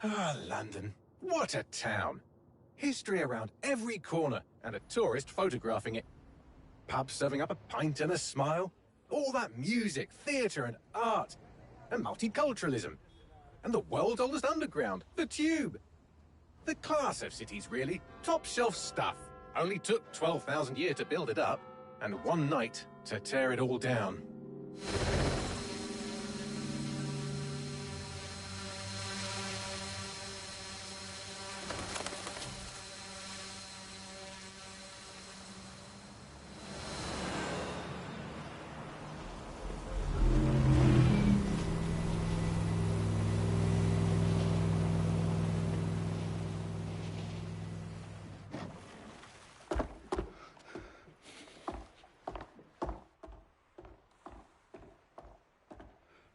Ah, London. What a town. History around every corner, and a tourist photographing it. Pubs serving up a pint and a smile. All that music, theatre and art. And multiculturalism. And the world's oldest underground, the Tube. The class of cities, really. Top shelf stuff. Only took 12,000 years to build it up, and one night to tear it all down.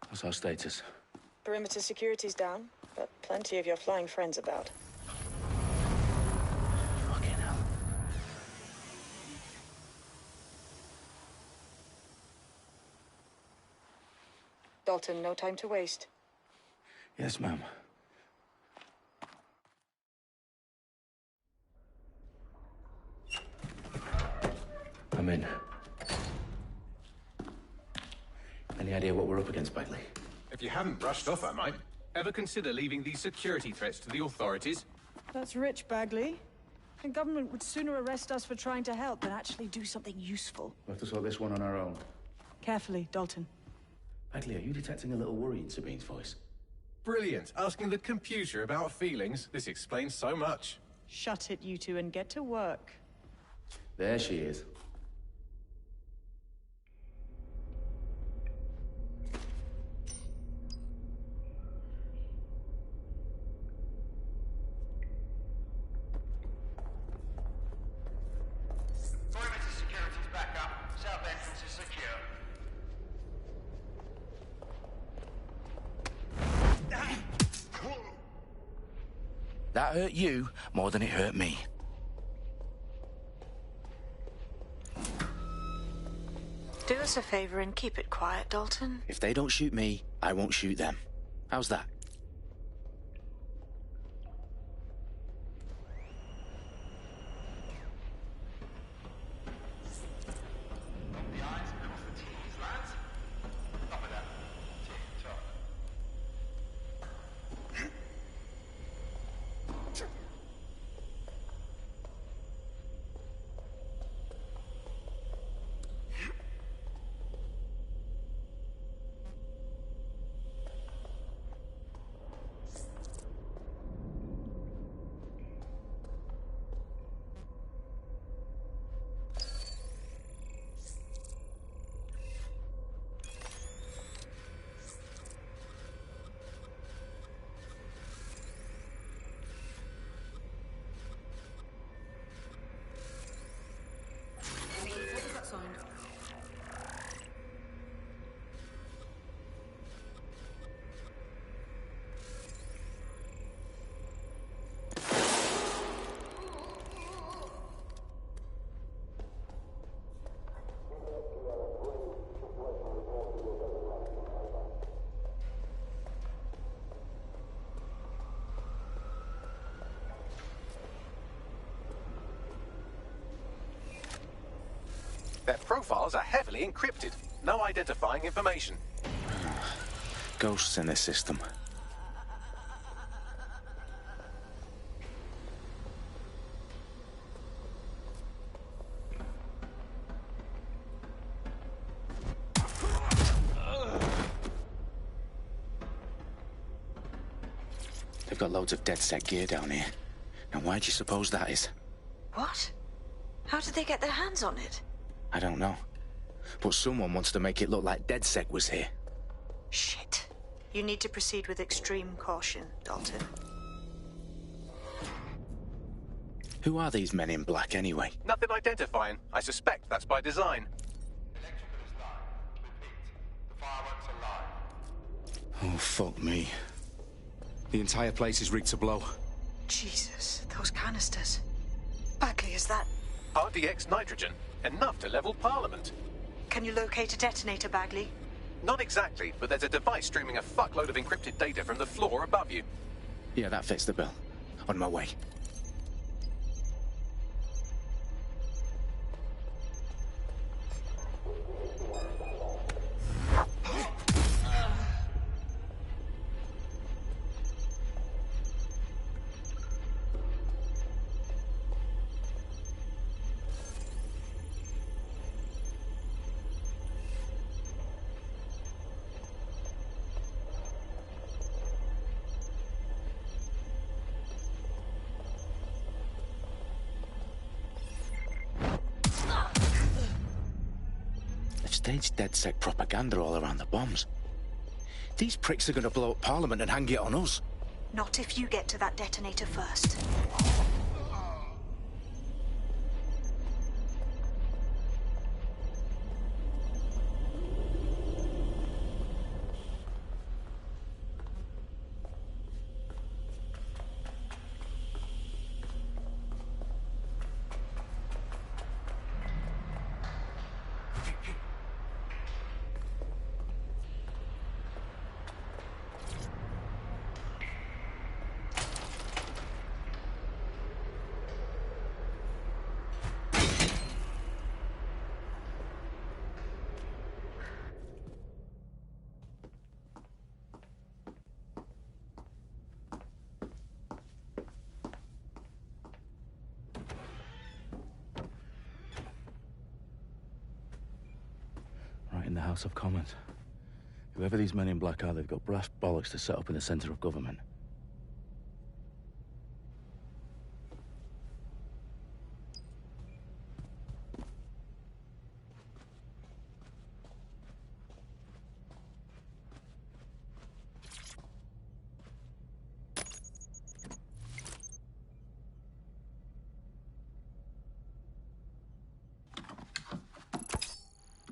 What's our status? Perimeter security's down, but plenty of your flying friends about. Fucking hell. Dalton, no time to waste. Yes, ma'am. I'm in. Any idea what we're up against, Bagley? If you haven't brushed off, I might. Ever consider leaving these security threats to the authorities? That's rich, Bagley. The government would sooner arrest us for trying to help than actually do something useful. We'll have to sort this one on our own. Carefully, Dalton. Bagley, are you detecting a little worry in Sabine's voice? Brilliant. Asking the computer about feelings. This explains so much. Shut it, you two, and get to work. There she is. That hurt you more than it hurt me. Do us a favor and keep it quiet, Dalton. If they don't shoot me, I won't shoot them. How's that? Their profiles are heavily encrypted. No identifying information. Ghosts in this system. They've got loads of DedSec gear down here. Now why do you suppose that is? What? How did they get their hands on it? I don't know. But someone wants to make it look like DedSec was here. Shit. You need to proceed with extreme caution, Dalton. Who are these men in black anyway? Nothing identifying. I suspect that's by design. Electrical is live. Repeat. The fireworks are live. Oh, fuck me. The entire place is rigged to blow. Jesus, those canisters. Bagley, is that... RDX nitrogen. Enough to level Parliament. Can you locate a detonator, Bagley? Not exactly, but there's a device streaming a fuckload of encrypted data from the floor above you. Yeah, that fits the bill. On my way. Staged DedSec propaganda all around the bombs. These pricks are going to blow up Parliament and hang it on us. Not if you get to that detonator first. In the House of Commons. Whoever these men in black are, they've got brass bollocks to set up in the centre of government.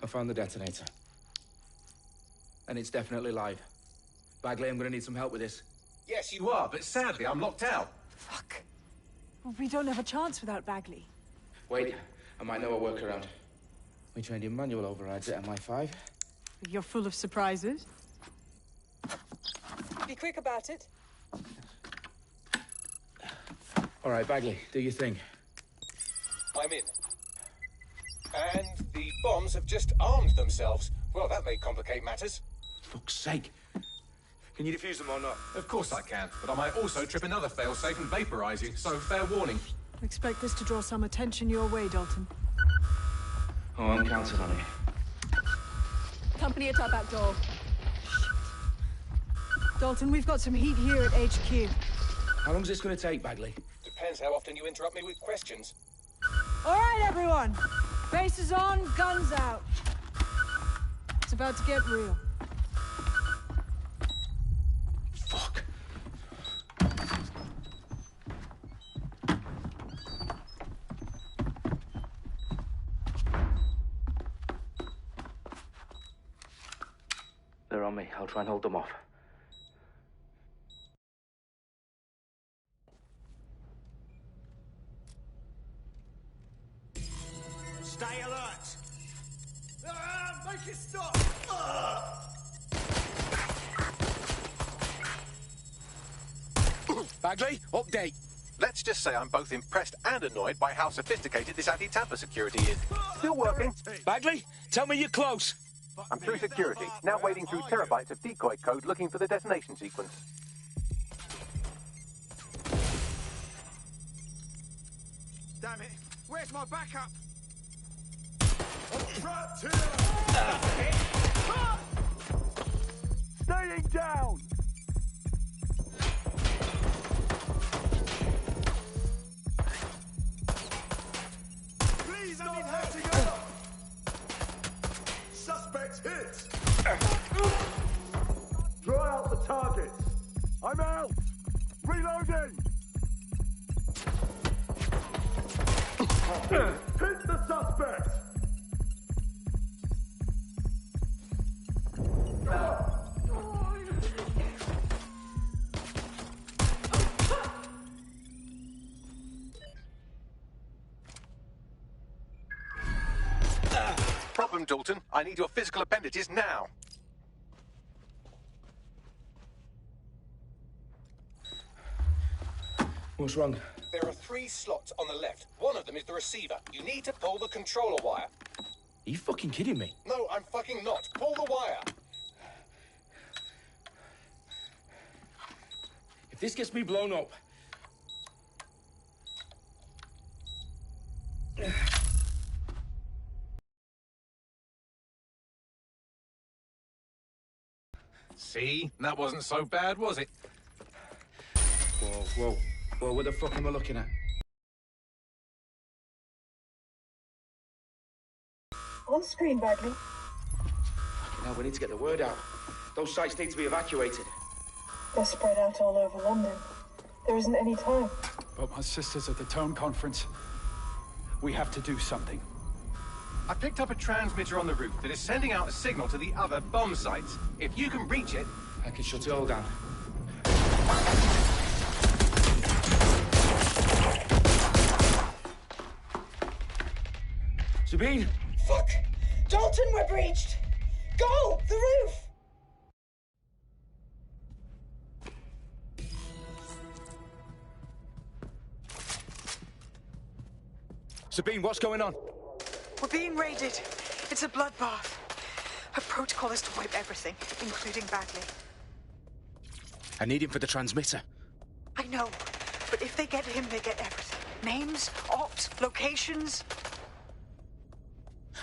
I found the detonator. And it's definitely live. Bagley, I'm gonna need some help with this. Yes, you are, but sadly, I'm locked out. Fuck. We don't have a chance without Bagley. Wait, I might know a workaround. We trained in manual overrides at MI5. You're full of surprises. Be quick about it. All right, Bagley, do your thing. I'm in. And the bombs have just armed themselves. Well, that may complicate matters. Fuck's sake. Can you defuse them or not? Of course I can, but I might also trip another failsafe and vaporize you, so fair warning. Expect this to draw some attention your way, Dalton. Oh, I'm counting on it. Company at our back door. Dalton, we've got some heat here at HQ. How long's this gonna take, Bagley? Depends how often you interrupt me with questions. All right, everyone. Faces on, guns out. It's about to get real. Fuck. They're on me. I'll try and hold them off. Stay alert! Make it stop! Bagley, update. Let's just say I'm both impressed and annoyed by how sophisticated this anti-tamper security is. Still working. Bagley, tell me you're close. I'm through security, now wading through terabytes of decoy code looking for the detonation sequence. Damn it! Where's my backup? Trapped here! Staying down! Please, I need hurting up! Suspect hit! Draw out the targets! I'm out! Reloading! Hit the suspect! Problem, Dalton. I need your physical appendages now. What's wrong? There are 3 slots on the left. One of them is the receiver. You need to pull the controller wire. Are you fucking kidding me? No, I'm fucking not. Pull the wire. If this gets me blown up... See? That wasn't so bad, was it? Whoa. What the fuck am I looking at? On screen, Bagley. Fucking hell, we need to get the word out. Those sites need to be evacuated. They're spread out all over London. There isn't any time. But my sister's at the Tone Conference. We have to do something. I picked up a transmitter on the roof that is sending out a signal to the other bomb sites. If you can reach it... I can shut it all down. Sabine! Fuck! Dalton, we're breached! Go! The roof! Sabine, what's going on? We're being raided. It's a bloodbath. Her protocol is to wipe everything, including Bagley. I need him for the transmitter. I know, but if they get him, they get everything. Names, ops, locations.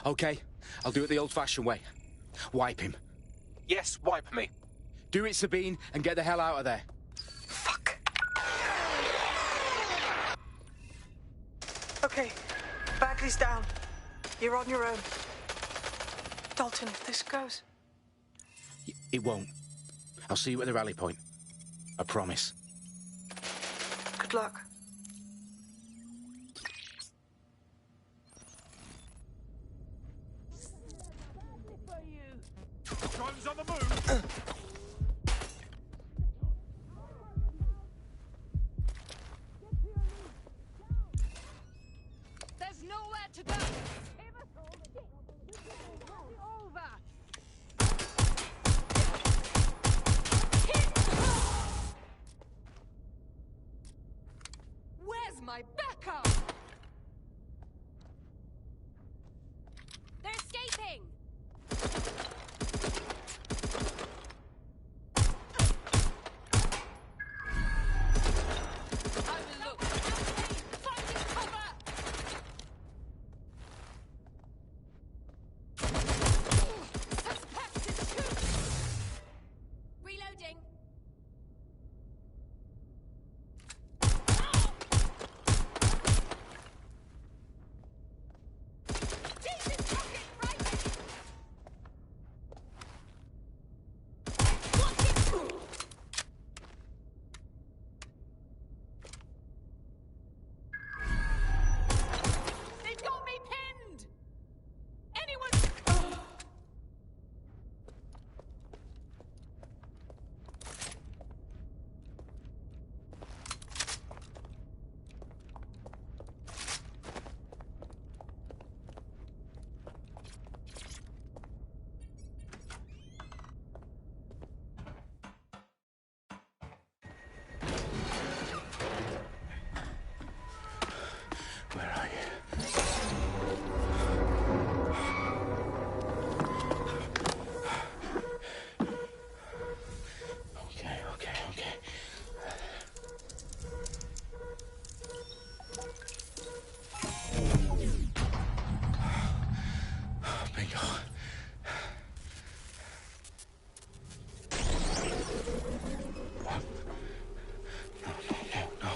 Okay, I'll do it the old-fashioned way. Wipe him. Yes, wipe me. Do it, Sabine, and get the hell out of there. Fuck. Okay, Bagley's down. You're on your own. Dalton, if this goes... It won't. I'll see you at the rally point. I promise. Good luck. Drones on the move! There's nowhere to go. Over. Where's my backup? They're escaping. Where are you? Okay. Bingo. No.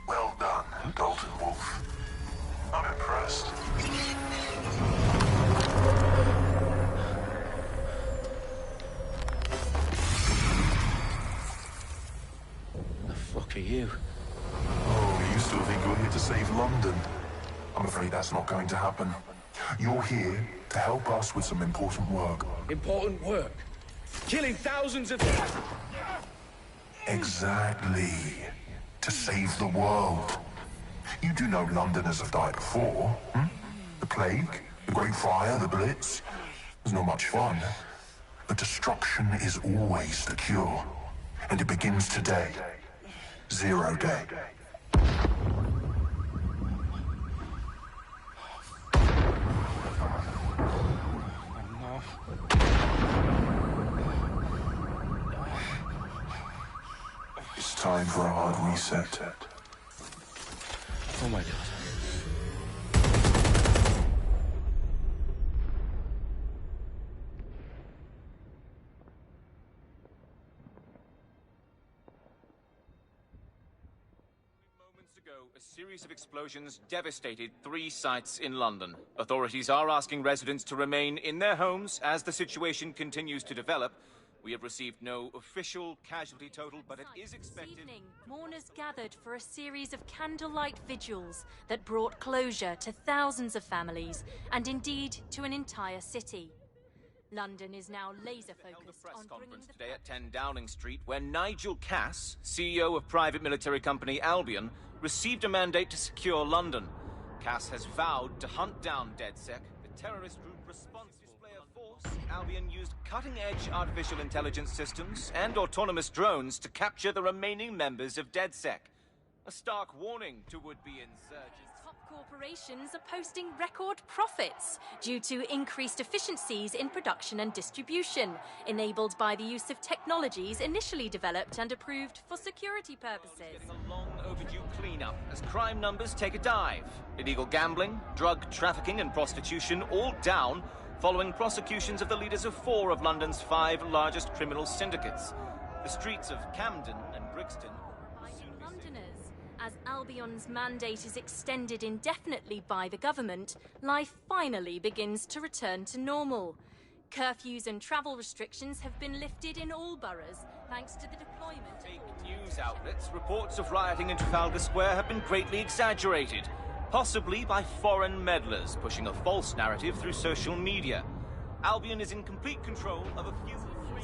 Well done, Dalton Wolf. I'm impressed. The fuck are you? Oh, you still think you're here to save London? I'm afraid that's not going to happen. You're here to help us with some important work. Important work? Killing thousands of... Exactly. To save the world. You do know Londoners have died before, hmm? The Plague, the Great Fire, the Blitz. It's not much fun. But destruction is always the cure. And it begins today. Zero Day. It's time for a hard reset. Oh my God. A series of explosions devastated 3 sites in London. Authorities are asking residents to remain in their homes as the situation continues to develop. We have received no official casualty total, but it is expected... This evening, mourners gathered for a series of candlelight vigils that brought closure to thousands of families, and indeed to an entire city. London is now laser-focused on conference today at 10 Downing Street, where Nigel Cass, CEO of private military company Albion, received a mandate to secure London. Cass has vowed to hunt down DedSec, the terrorist group responsible for display of force. Albion used cutting-edge artificial intelligence systems and autonomous drones to capture the remaining members of DedSec. A stark warning to would-be insurgents. Top corporations are posting record profits due to increased efficiencies in production and distribution, enabled by the use of technologies initially developed and approved for security purposes. Getting a long overdue cleanup as crime numbers take a dive. Illegal gambling, drug trafficking and prostitution all down following prosecutions of the leaders of 4 of London's 5 largest criminal syndicates. The streets of Camden and Brixton as Albion's mandate is extended indefinitely by the government, life finally begins to return to normal. Curfews and travel restrictions have been lifted in all boroughs, thanks to the deployment of... Fake news outlets, reports of rioting in Trafalgar Square have been greatly exaggerated, possibly by foreign meddlers pushing a false narrative through social media. Albion is in complete control of a few...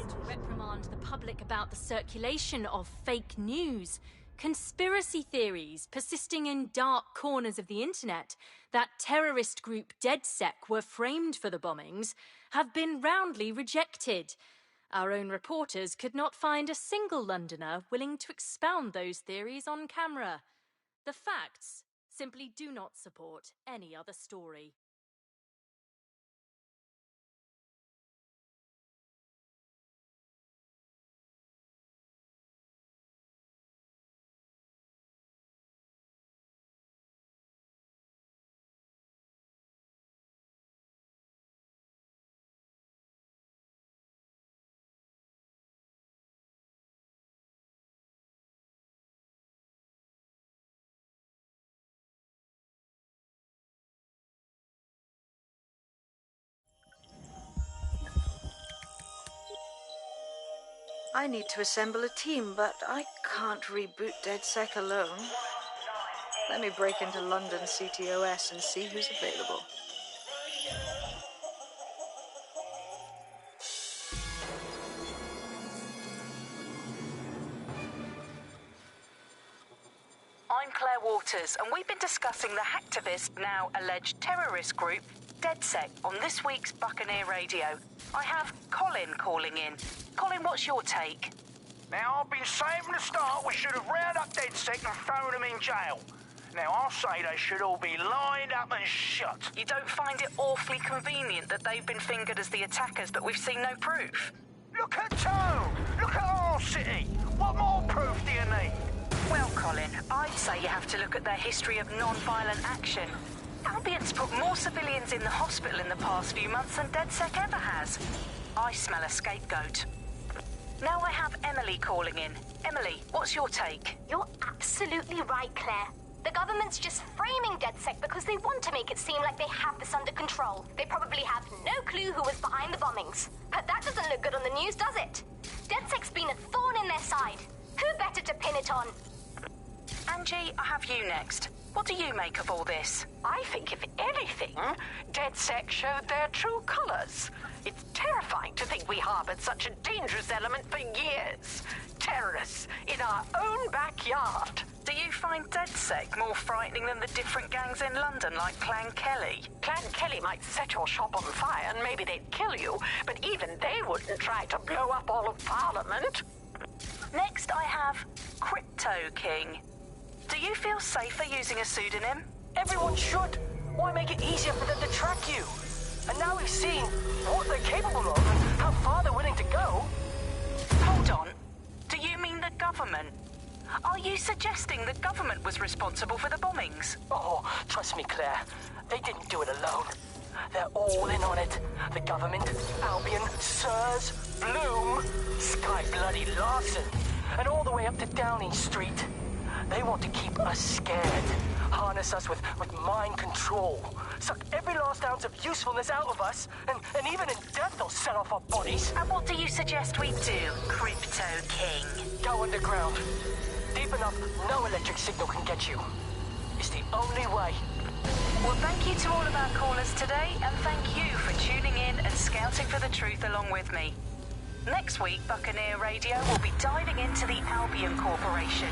to reprimand the public about the circulation of fake news. Conspiracy theories persisting in dark corners of the internet that terrorist group DedSec were framed for the bombings have been roundly rejected. Our own reporters could not find a single Londoner willing to expound those theories on camera. The facts simply do not support any other story. I need to assemble a team, but I can't reboot DedSec alone. Let me break into London CTOS and see who's available. I'm Claire Waters, and we've been discussing the hacktivist, now alleged terrorist group, DedSec, on this week's Buccaneer Radio. I have Colin calling in. Colin, what's your take? Now, I've been saying from the start we should have rounded up DedSec and thrown them in jail. Now, I'll say they should all be lined up and shot. You don't find it awfully convenient that they've been fingered as the attackers, but we've seen no proof? Look at Tone! Look at our city! What more proof do you need? Well, Colin, I'd say you have to look at their history of non-violent action. Albion's put more civilians in the hospital in the past few months than DedSec ever has. I smell a scapegoat. Now I have Emily calling in. Emily, what's your take? You're absolutely right, Claire. The government's just framing DedSec because they want to make it seem like they have this under control. They probably have no clue who was behind the bombings. But that doesn't look good on the news, does it? DedSec's been a thorn in their side. Who better to pin it on? Angie, I have you next. What do you make of all this? I think, if anything, DedSec showed their true colors. It's terrifying to think we harbored such a dangerous element for years. Terrorists in our own backyard. Do you find DedSec more frightening than the different gangs in London, like Clan Kelly? Clan Kelly might set your shop on fire and maybe they'd kill you, but even they wouldn't try to blow up all of Parliament. Next, I have Crypto King. Do you feel safer using a pseudonym? Everyone should. Why make it easier for them to track you? And now we've seen what they're capable of and how far they're willing to go. Hold on. Do you mean the government? Are you suggesting the government was responsible for the bombings? Oh, trust me, Claire. They didn't do it alone. They're all in on it. The government, Albion, SIRS, Bloom, Sky Bloody Larson, and all the way up to Downing Street. They want to keep us scared, harness us with mind control, suck every last ounce of usefulness out of us, and even in death they'll set off our bodies. And what do you suggest we do, Crypto King? Go underground. Deep enough, no electric signal can get you. It's the only way. Well, thank you to all of our callers today, and thank you for tuning in and scouting for the truth along with me. Next week, Buccaneer Radio will be diving into the Albion Corporation.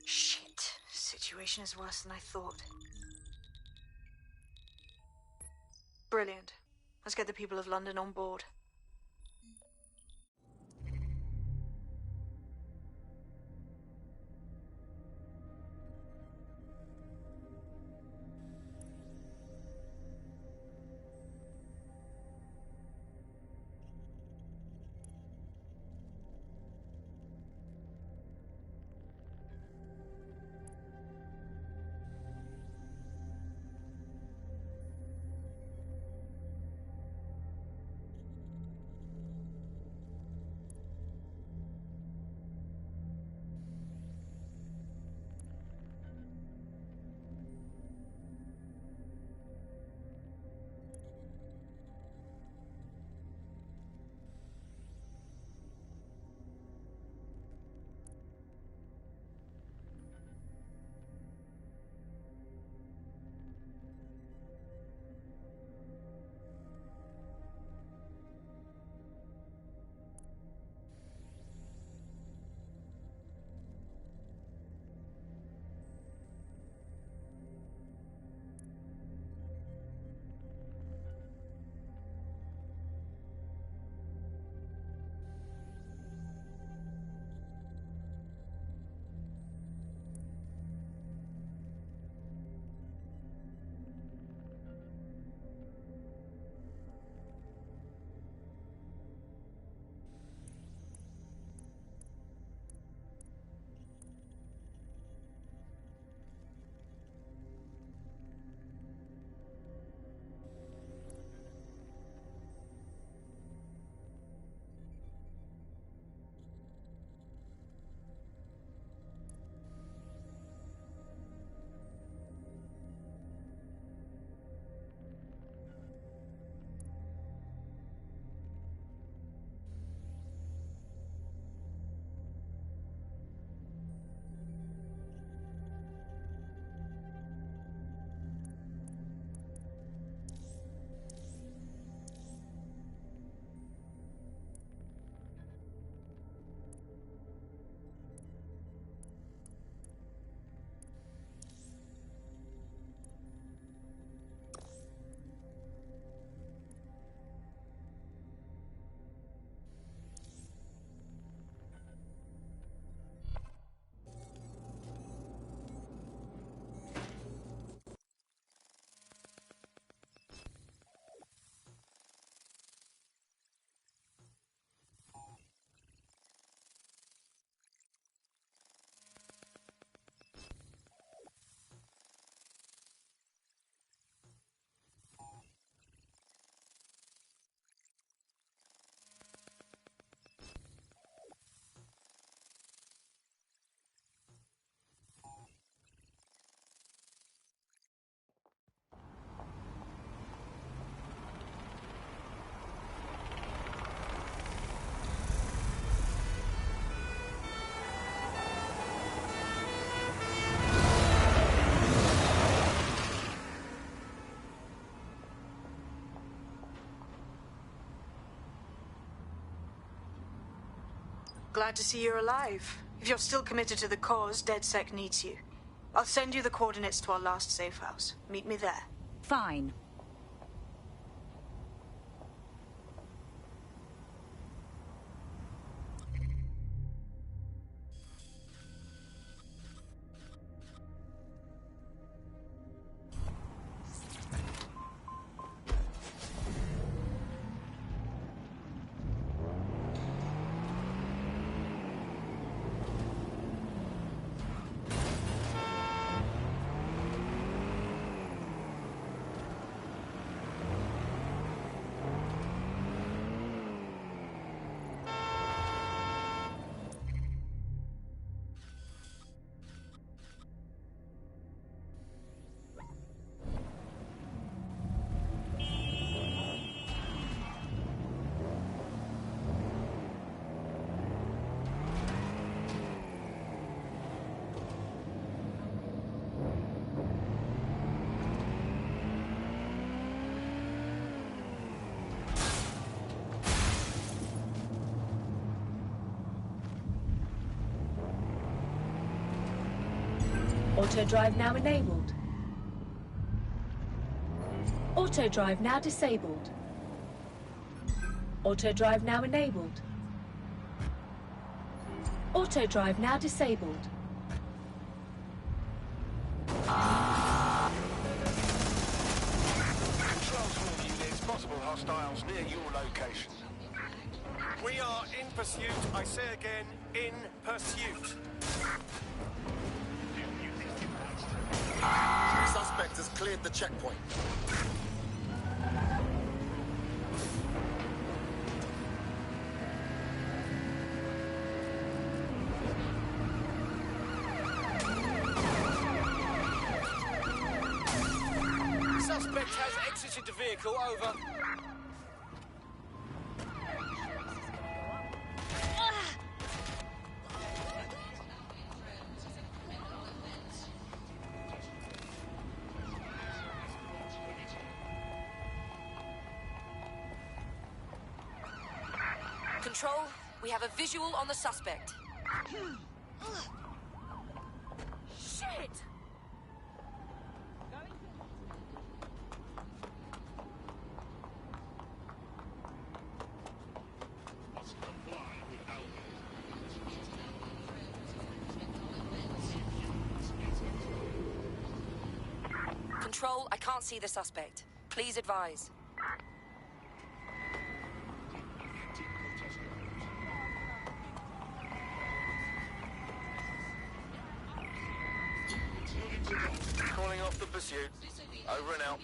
Shit. Situation is worse than I thought. Brilliant. Let's get the people of London on board. Glad to see you're alive. If you're still committed to the cause, DedSec needs you. I'll send you the coordinates to our last safe house. Meet me there. Fine. Auto drive now enabled. Auto drive now disabled. Auto drive now enabled. Auto drive now disabled. Controls for units, possible hostiles near your location. We are in pursuit. I say again, in pursuit. Suspect has cleared the checkpoint. Suspect has exited the vehicle, over. Control, we have a visual on the suspect. Shit! Control, I can't see the suspect. Please advise. Calling off the pursuit. Over and out.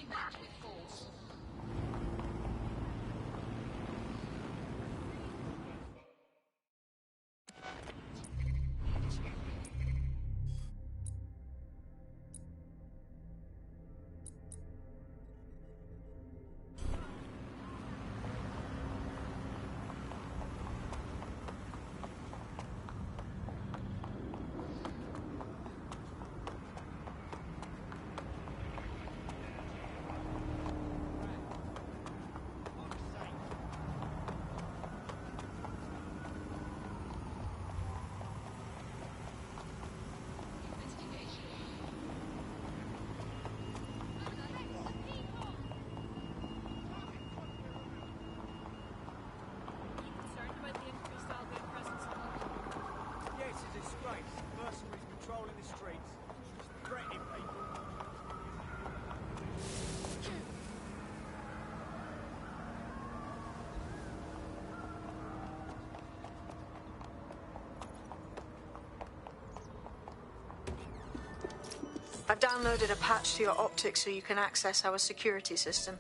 I've downloaded a patch to your optics so you can access our security system.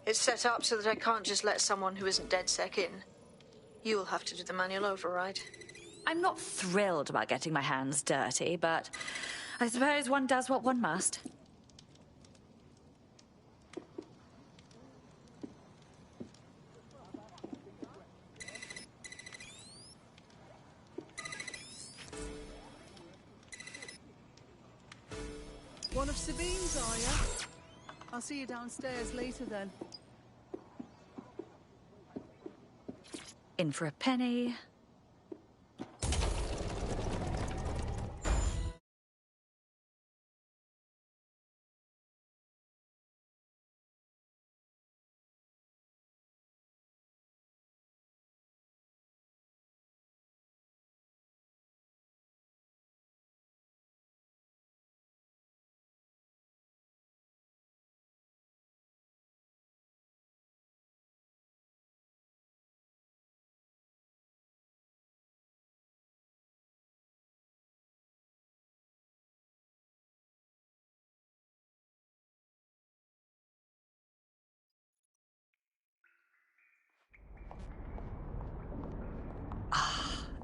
It's set up so that I can't just let someone who isn't DedSec in. You'll have to do the manual override. I'm not thrilled about getting my hands dirty, but I suppose one does what one must. One of Sabine's, are you? I'll see you downstairs later then. In for a penny,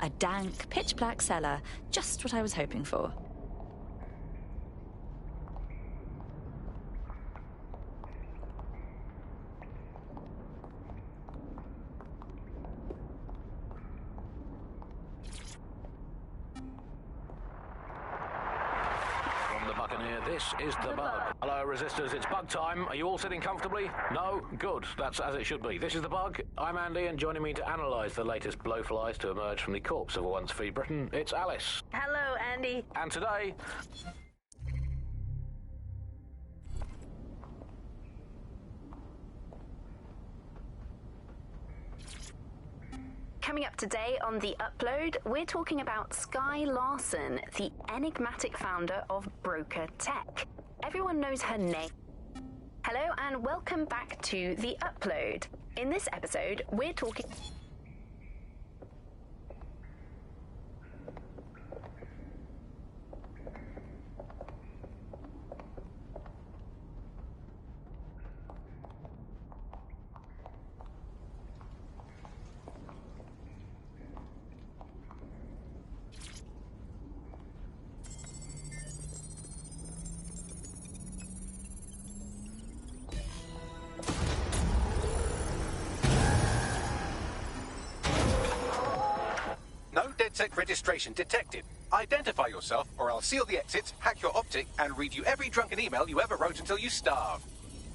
A dank, pitch-black cellar. Just what I was hoping for. This is the bug. Hello, Resistors, it's bug time. Are you all sitting comfortably? No? Good. That's as it should be. This is the bug. I'm Andy, and joining me to analyse the latest blowflies to emerge from the corpse of a once free Britain, it's Alice. Hello, Andy. And today... Coming up today on The Upload, we're talking about Skye Larson, the enigmatic founder of Broker Tech. Everyone knows her name. Hello and welcome back to The Upload. In this episode, we're talking... DedSec registration detected. Identify yourself, or I'll seal the exits, hack your optic, and read you every drunken email you ever wrote until you starve.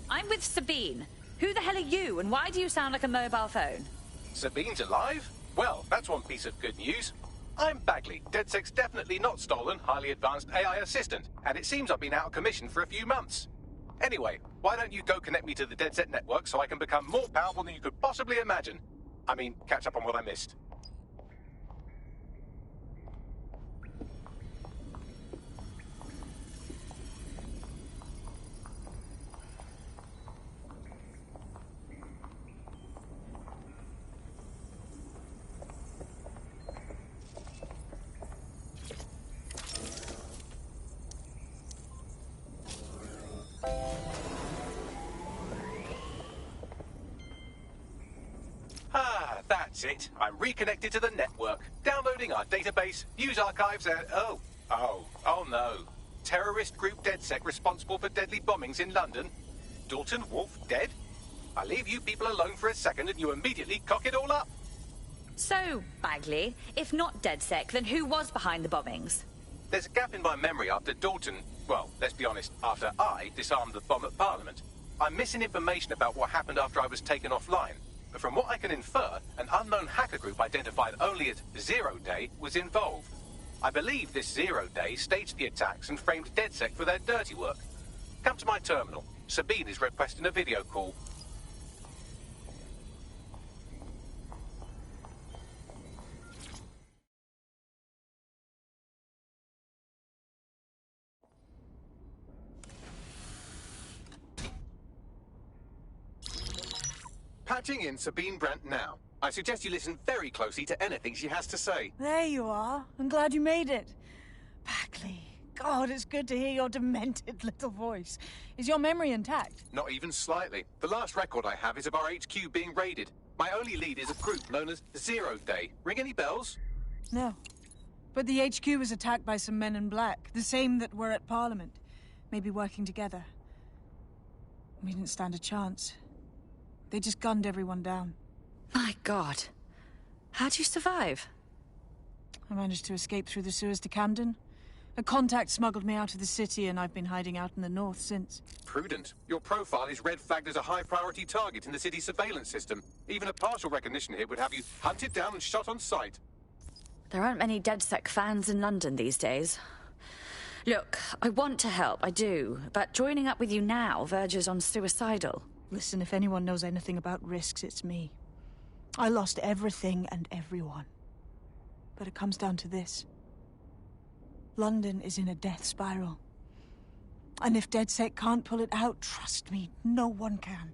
I'm with Sabine. Who the hell are you, and why do you sound like a mobile phone? Sabine's alive? Well, that's one piece of good news. I'm Bagley, DedSec's definitely not stolen, highly advanced AI assistant, and it seems I've been out of commission for a few months. Anyway, why don't you go connect me to the DedSec network so I can become more powerful than you could possibly imagine? I mean, catch up on what I missed. That's it. I'm reconnected to the network, downloading our database, news archives, and... Oh no. Terrorist group DedSec responsible for deadly bombings in London? Dalton Wolf dead? I leave you people alone for a second and you immediately cock it all up. So, Bagley, if not DedSec, then who was behind the bombings? There's a gap in my memory after Dalton... Well, let's be honest, after I disarmed the bomb at Parliament. I'm missing information about what happened after I was taken offline. But from what I can infer, an unknown hacker group identified only as Zero Day was involved. I believe this Zero Day staged the attacks and framed DedSec for their dirty work. Come to my terminal. Sabine is requesting a video call. Patching in Sabine Brandt now. I suggest you listen very closely to anything she has to say. There you are. I'm glad you made it. Bagley, God, it's good to hear your demented little voice. Is your memory intact? Not even slightly. The last record I have is of our HQ being raided. My only lead is a group known as Zero Day. Ring any bells? No. But the HQ was attacked by some men in black, the same that were at Parliament. Maybe working together. We didn't stand a chance. They just gunned everyone down. My God. How'd you survive? I managed to escape through the sewers to Camden. A contact smuggled me out of the city, and I've been hiding out in the north since. Prudent. Your profile is red flagged as a high-priority target in the city's surveillance system. Even a partial recognition here would have you hunted down and shot on sight. There aren't many DedSec fans in London these days. Look, I want to help, I do, but joining up with you now verges on suicidal. Listen, if anyone knows anything about risks, it's me. I lost everything and everyone. But it comes down to this. London is in a death spiral. And if DedSec can't pull it out, trust me, no one can.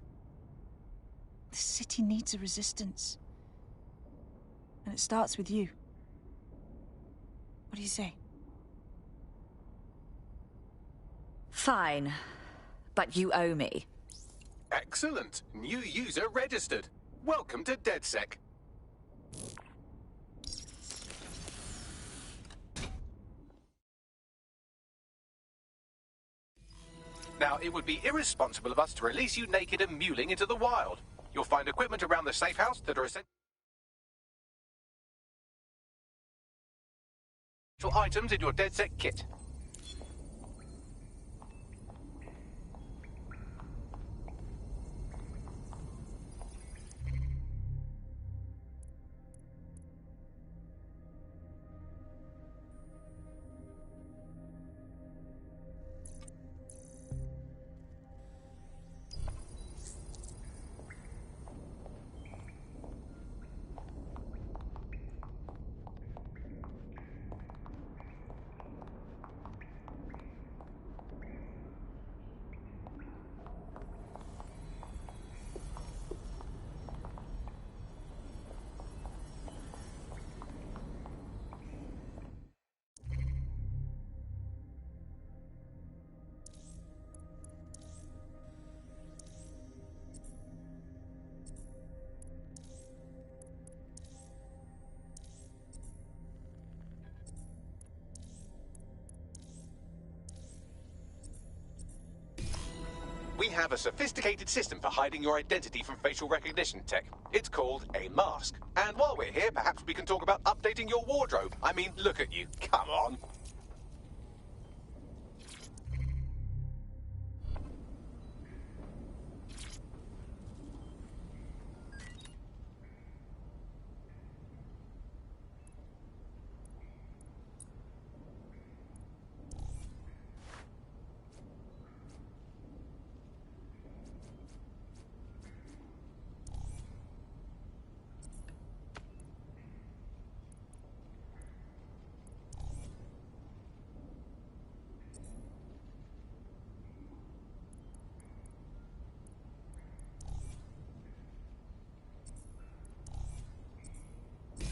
The city needs a resistance. And it starts with you. What do you say? Fine. But you owe me. Excellent. New user registered. Welcome to DedSec. Now, it would be irresponsible of us to release you naked and mewling into the wild. You'll find equipment around the safe house that are essential items in your DedSec kit. We have a sophisticated system for hiding your identity from facial recognition tech. It's called a mask. And while we're here, perhaps we can talk about updating your wardrobe. I mean, look at you. Come on.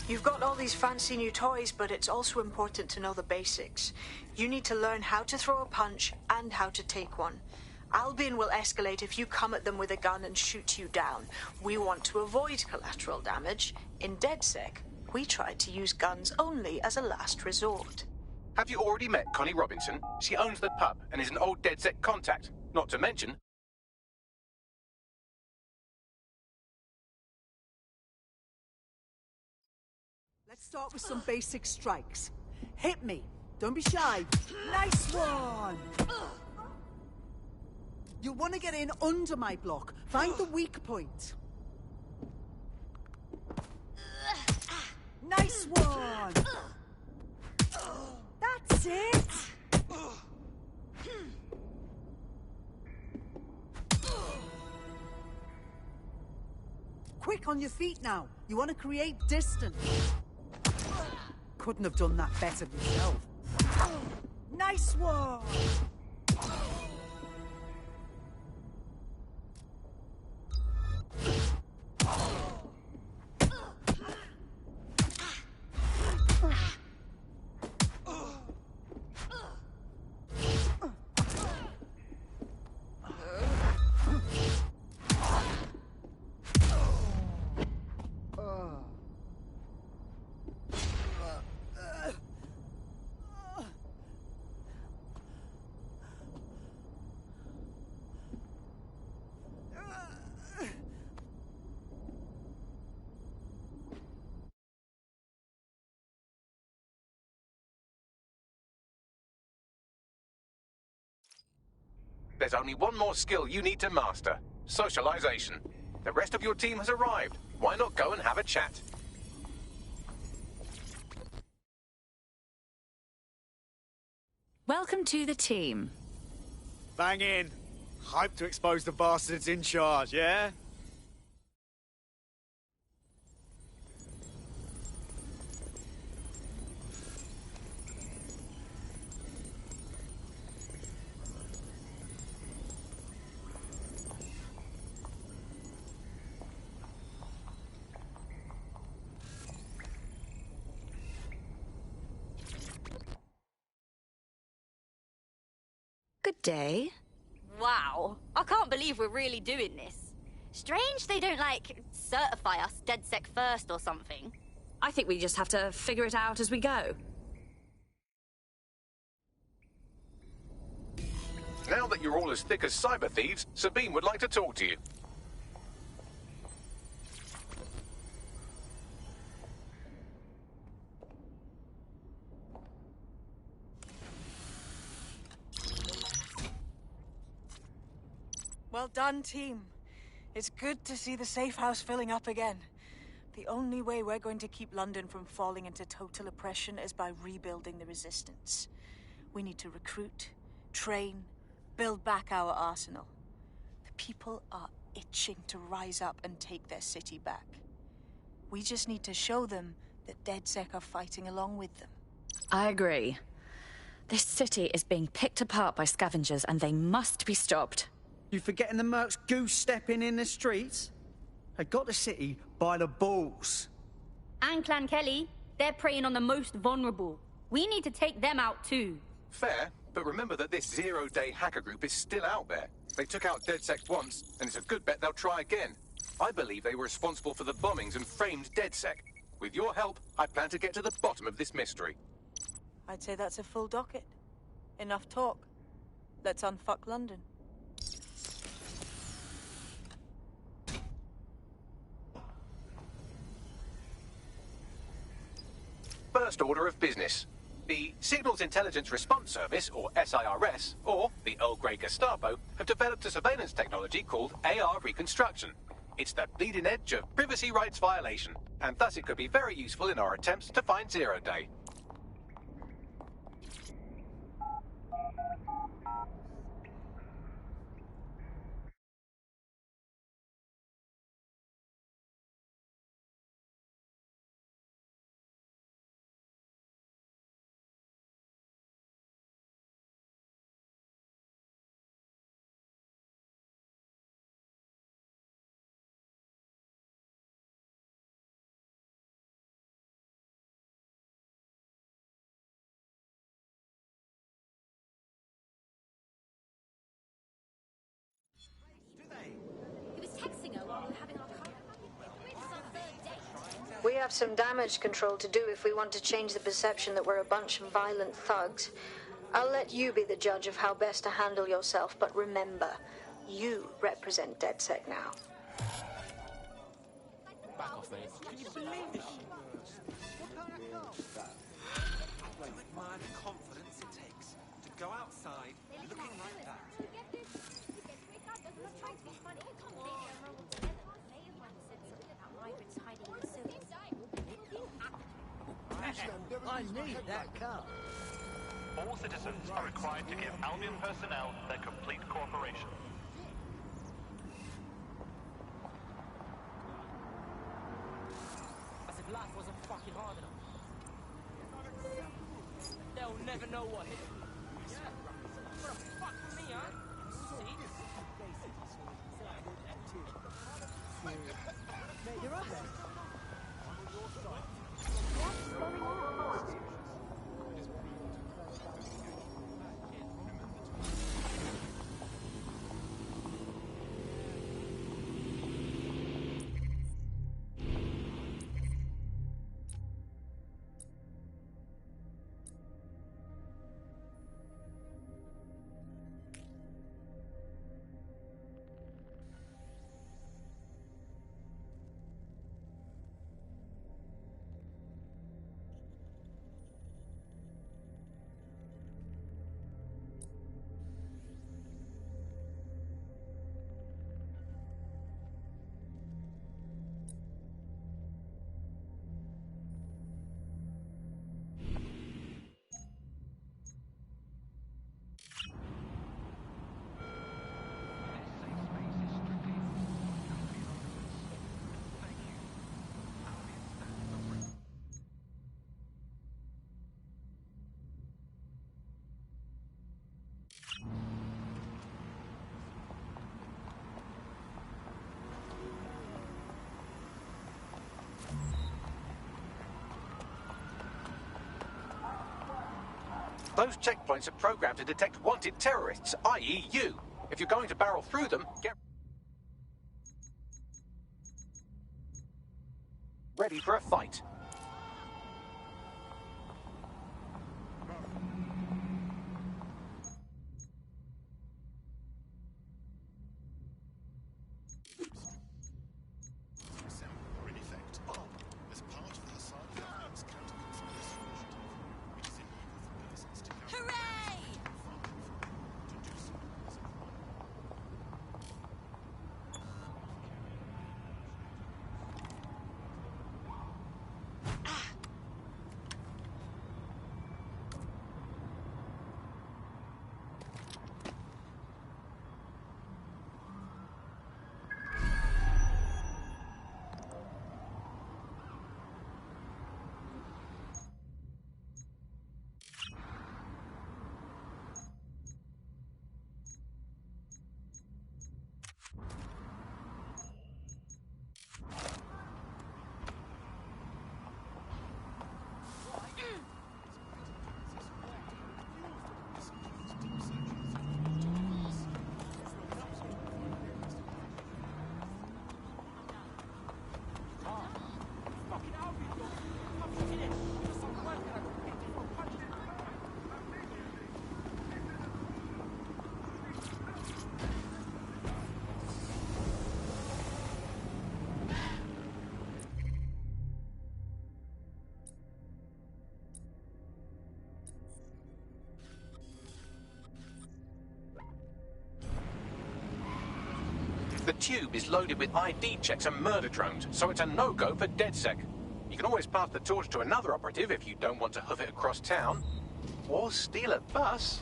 You've got all these fancy new toys, but it's also important to know the basics. You need to learn how to throw a punch and how to take one. Albion will escalate if you come at them with a gun and shoot you down. We want to avoid collateral damage. In DedSec, we try to use guns only as a last resort. Have you already met Connie Robinson? She owns the pub and is an old DedSec contact. Not to mention... Let's start with some basic strikes. Hit me. Don't be shy. Nice one! You'll want to get in under my block. Find the weak point. Nice one! That's it! Quick on your feet now. You want to create distance. Couldn't have done that better yourself. Nice one! There's only one more skill you need to master. Socialization. The rest of your team has arrived. Why not go and have a chat? Welcome to the team. Bang in. Hype to expose the bastards in charge, yeah? Good day. Wow, I can't believe we're really doing this. Strange they don't, like, certify us DedSec first or something. I think we just have to figure it out as we go. Now that you're all as thick as cyber thieves, Sabine would like to talk to you. Well done, team. It's good to see the safe house filling up again. The only way we're going to keep London from falling into total oppression is by rebuilding the resistance. We need to recruit, train, build back our arsenal. The people are itching to rise up and take their city back. We just need to show them that DedSec are fighting along with them. I agree. This city is being picked apart by scavengers and they must be stopped. You forgetting the mercs goose-stepping in the streets? They got the city by the balls. And Clan Kelly, they're preying on the most vulnerable. We need to take them out too. Fair, but remember that this zero-day hacker group is still out there. They took out DedSec once, and it's a good bet they'll try again. I believe they were responsible for the bombings and framed DedSec. With your help, I plan to get to the bottom of this mystery. I'd say that's a full docket. Enough talk. Let's unfuck London. First order of business. The Signals Intelligence Response Service, or SIRS, or the Earl Grey Gestapo, have developed a surveillance technology called AR Reconstruction. It's the bleeding edge of privacy rights violation, and thus it could be very useful in our attempts to find Zero Day. We have some damage control to do if we want to change the perception that we're a bunch of violent thugs. I'll let you be the judge of how best to handle yourself, but remember, you represent DedSec now. Back off, mate. Can you believe this? Man, confidence it takes to go outside looking like that. I need that car. All citizens are required to give Albion personnel their complete cooperation. As if life wasn't fucking hard enough. They'll never know what hit them. Yeah. What the fuck with me, huh? See? Mate, you're up there. Those checkpoints are programmed to detect wanted terrorists, i.e. you. If you're going to barrel through them, get ready for a fight. The tube is loaded with ID checks and murder drones, so it's a no-go for DedSec. You can always pass the torch to another operative if you don't want to hoof it across town. Or steal a bus.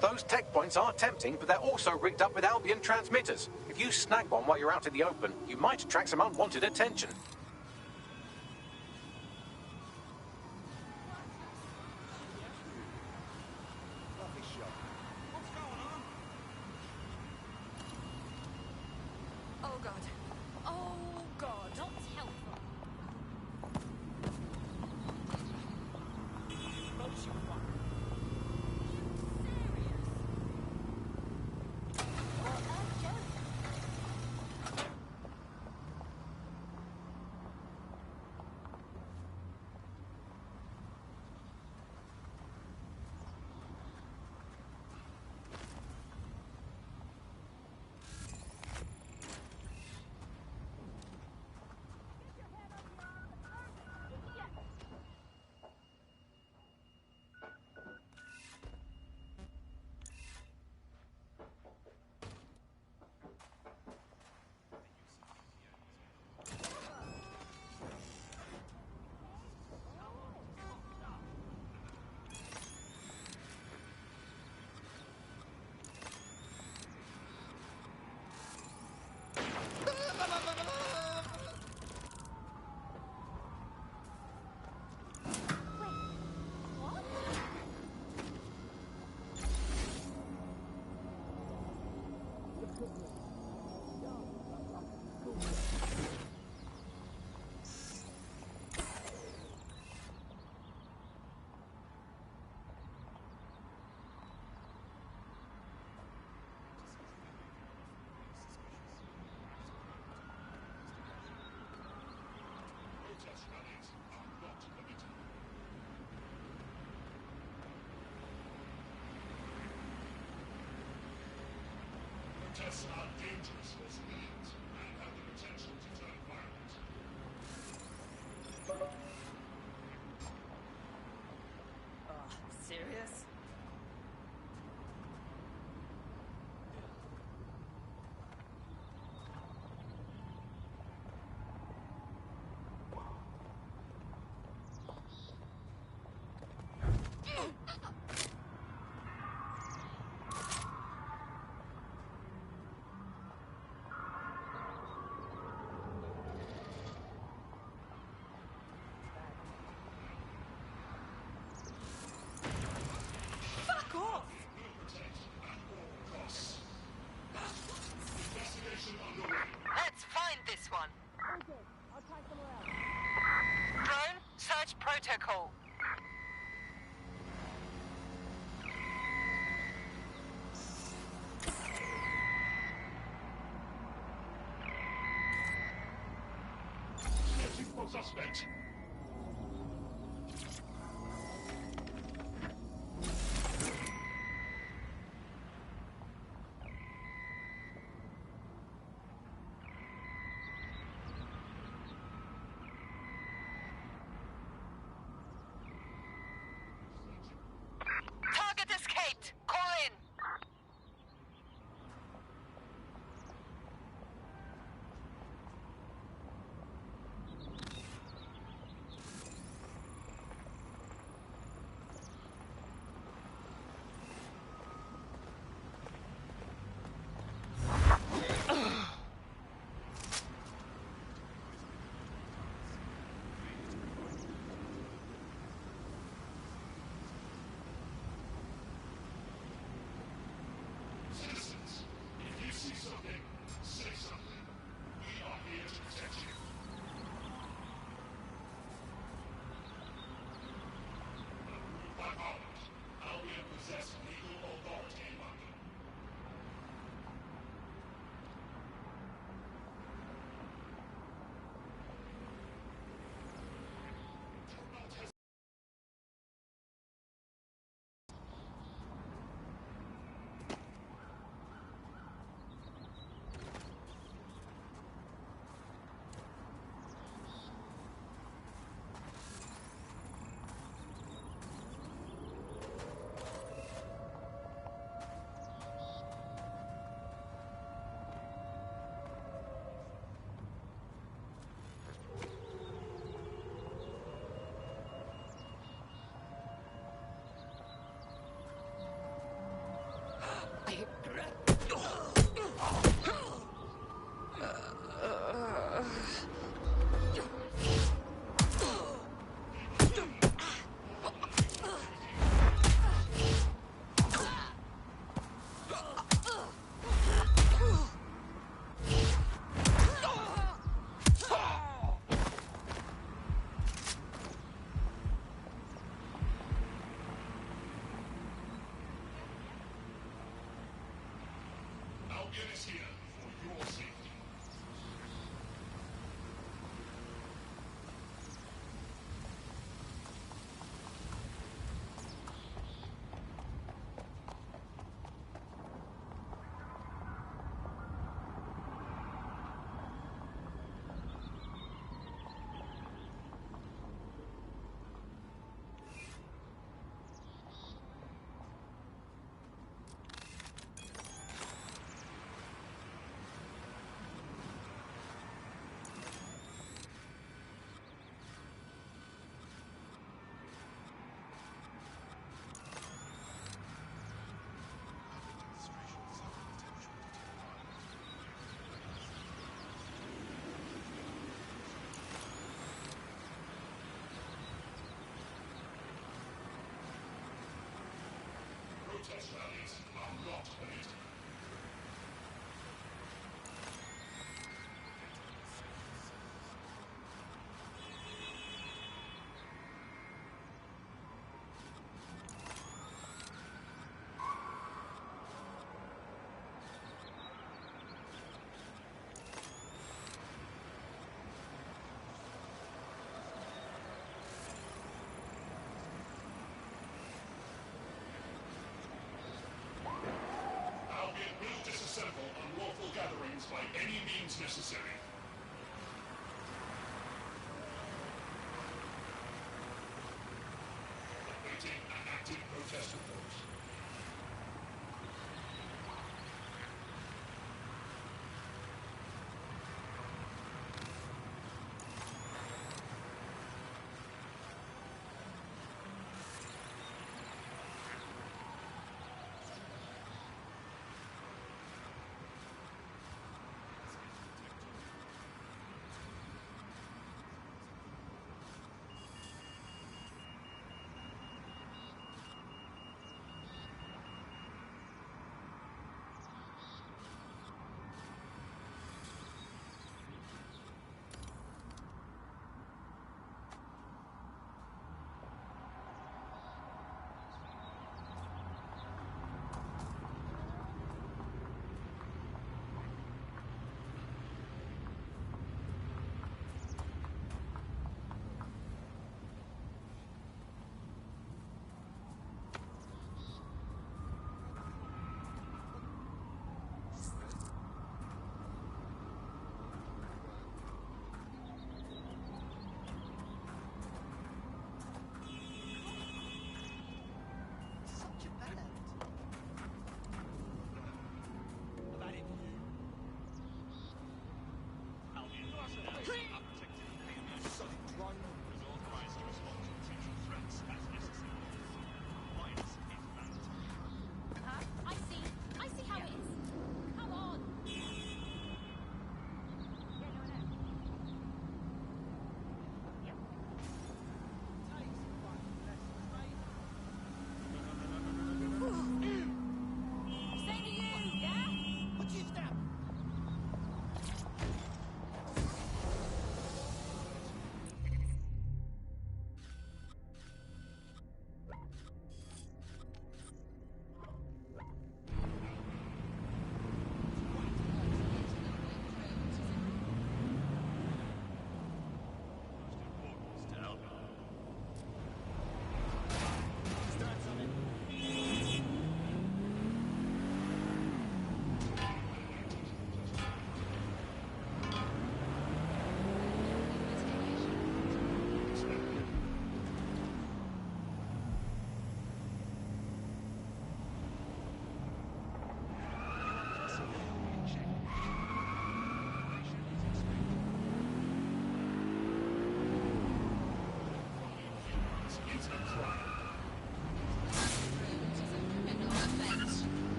Those tech points are tempting, but they're also rigged up with Albion transmitters. If you snag one while you're out in the open, you might attract some unwanted attention. Oh god. Oh god. Not helpful. Protests are dangerous as means and have the potential to turn violent. Serious? Let's find this one. Drone, search protocol. Searching for suspect. protest rallies are not permitted. Albion will disassemble unlawful gatherings by any means necessary. Awaiting an active protest report. I see how it is. Come on. Same to you, yeah? What you stop?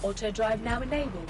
Auto drive now enabled.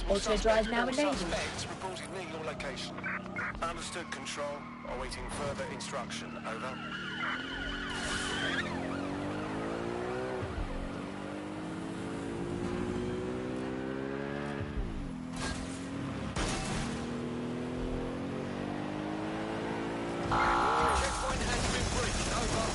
Auto drive now enabled. Suspects reported near your location. Understood, Control. Awaiting further instruction. Over. Checkpoint has been breached. Over.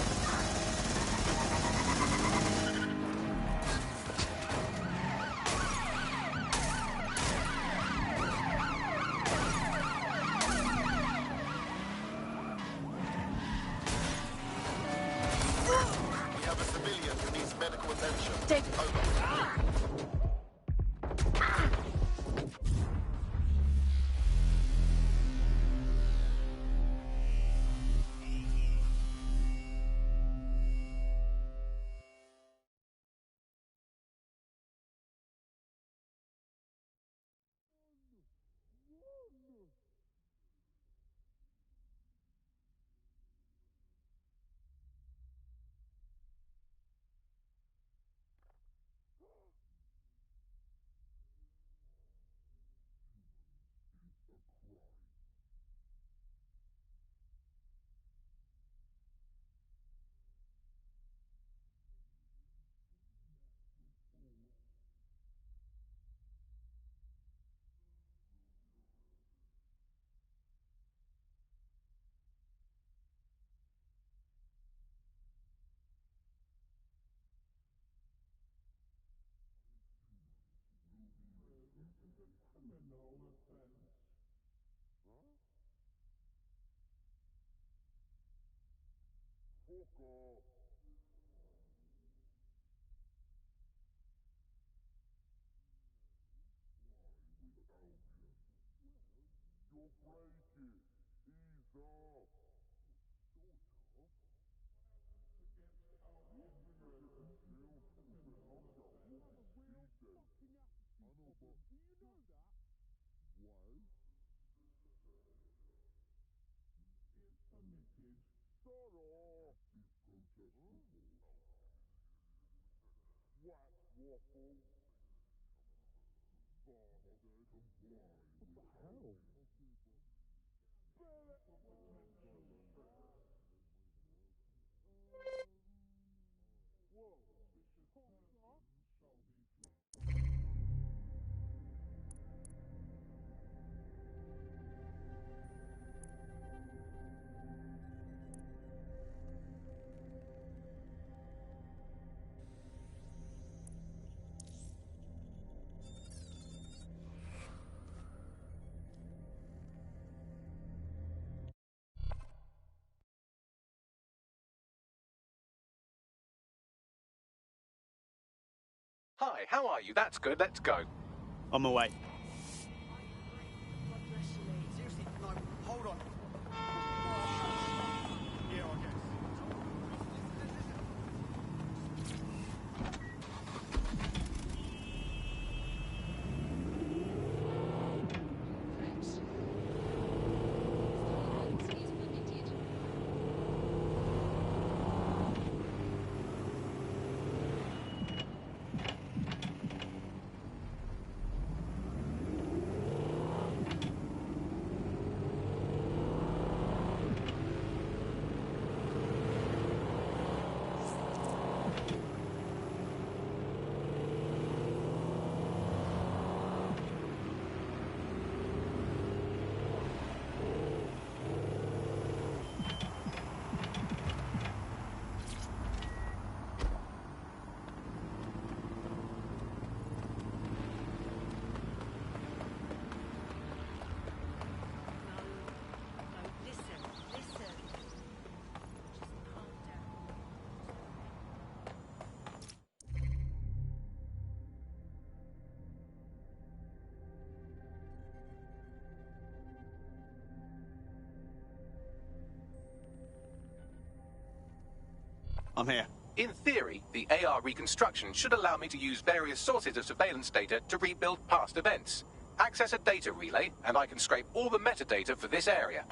Hi, how are you? That's good. Let's go. On my way. Seriously, no, hold on. Yeah, I guess. I'm here. In theory, the AR reconstruction should allow me to use various sources of surveillance data to rebuild past events. Access a data relay, and I can scrape all the metadata for this area.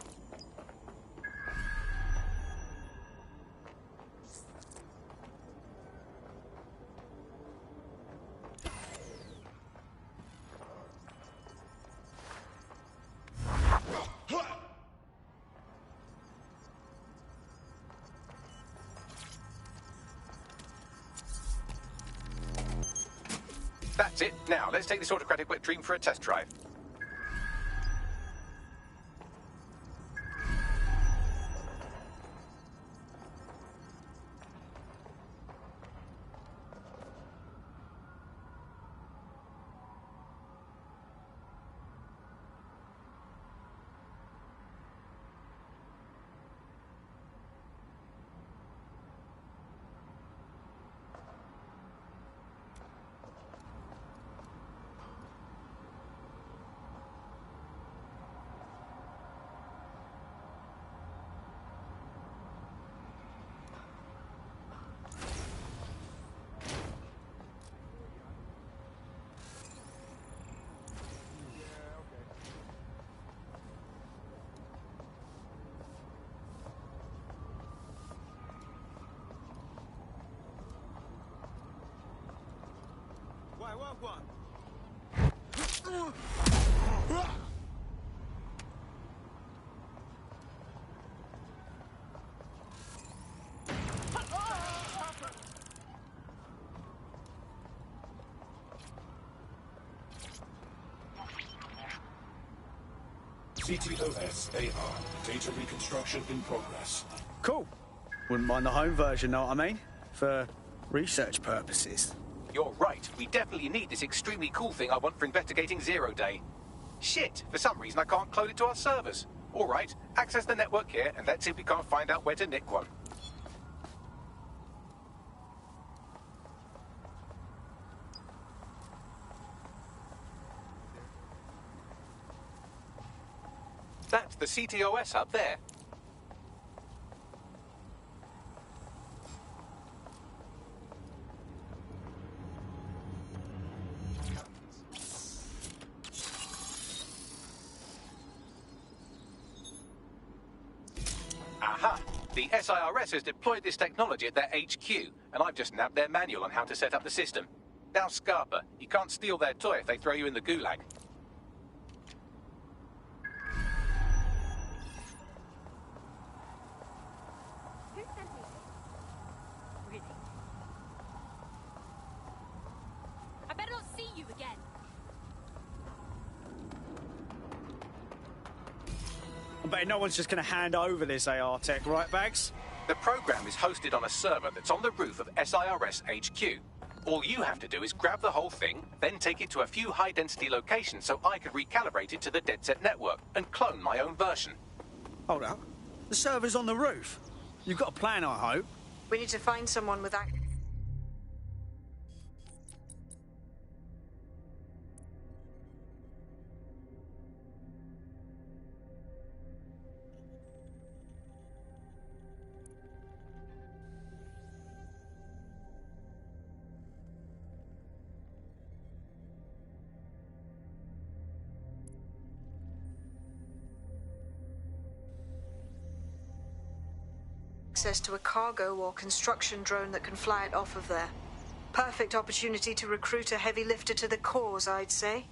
That's it. Now, let's take this autocratic wet dream for a test drive. CTOS AR. Data reconstruction in progress. Cool. Wouldn't mind the home version, know what I mean? For research purposes. You're right. We definitely need this extremely cool thing I want for investigating Zero Day. Shit, for some reason I can't clone it to our servers. All right, access the network here and let's see if we can't find out where to nick one. That's the CTOS up there. Aha! The SIRS has deployed this technology at their HQ, and I've just nabbed their manual on how to set up the system. Now, Scarpa, you can't steal their toy if they throw you in the gulag. I better not see you again. I bet no one's just going to hand over this AR tech, right, Bags? The program is hosted on a server that's on the roof of SIRS HQ. All you have to do is grab the whole thing, then take it to a few high-density locations so I can recalibrate it to the DedSec network and clone my own version. Hold up. The server's on the roof. You've got a plan, I hope. We need to find someone with access. To a cargo or construction drone that can fly it off of there. Perfect opportunity to recruit a heavy lifter to the cause, I'd say.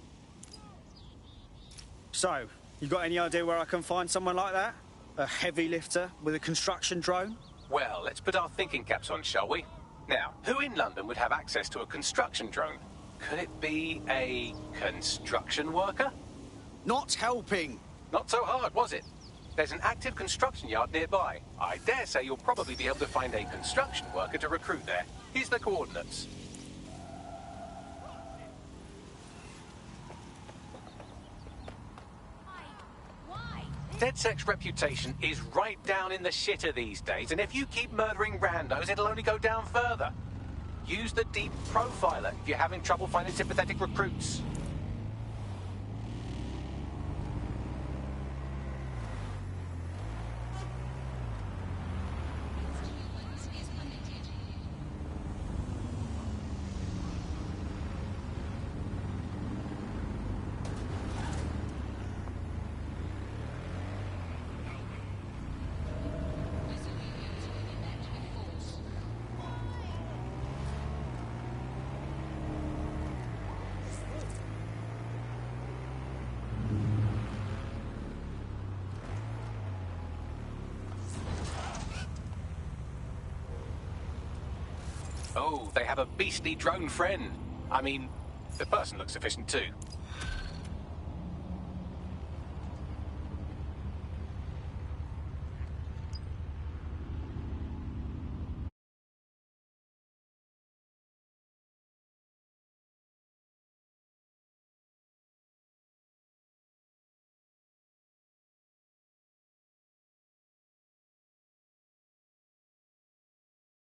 So, you got any idea where I can find someone like that? A heavy lifter with a construction drone? Well, let's put our thinking caps on, shall we? Now, who in London would have access to a construction drone? Could it be a construction worker? Not helping. Not so hard, was it? There's an active construction yard nearby. I dare say you'll probably be able to find a construction worker to recruit there. Here's the coordinates. DedSec's reputation is right down in the shitter these days, and if you keep murdering randos, it'll only go down further. Use the Deep Profiler if you're having trouble finding sympathetic recruits. Oh, they have a beastly drone friend. I mean, the person looks sufficient too.